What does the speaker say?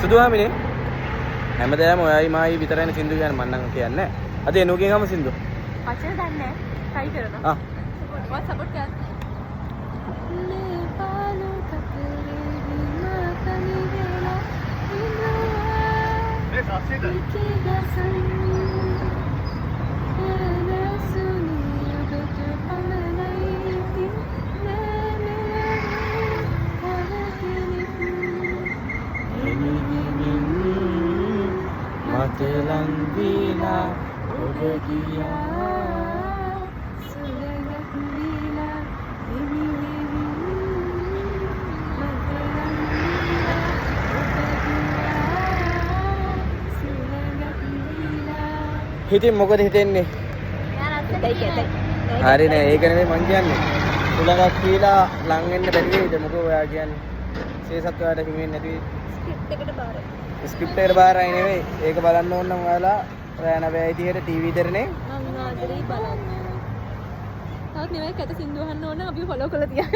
සුදුහාමිනේ හැමදාම ඔයයි මායි විතරයිනේ සින්දු කියන්නේ මම නම් කියන්නේ. අද එනුගෙන් ගම සින්දු. වචන දන්නේ නැහැ. try කරනවා. what support කරන්න. මේ පාලු කතරේ විමා කනි වෙලා ඉන්නවා. මේ සාස්සියද? මතලන් දීලා ඔබ ගියා සුලඟක් දීලා හිමි වෙවි මතලන් දීලා ඔබ ගියා සුලඟක් දීලා හිතින් මොකද හිතෙන්නේ? හරි නෑ ඒක නෙමෙයි මං කියන්නේ. සුලඟක් කියලා ලං වෙන්න බැරි වෙයිද මොකෝ ඔයා කියන්නේ? සේසත් ඔයාට හිමි වෙන්නේ නැති වෙයි. ස්ක්‍රිප්ට් එකට බාරයි. ස්ක්‍රිප්ට් එකට බාරයි නෙවෙයි. ඒක බලන්න ඕන නම් ඔයාලා රෑ 9යි 30ට ටීවී දෙරනේ. මම ආදරේ බලන්න. තවත් නෙවෙයි කත සින්දු අහන්න ඕන අපි ෆලෝ කරලා තියන්න.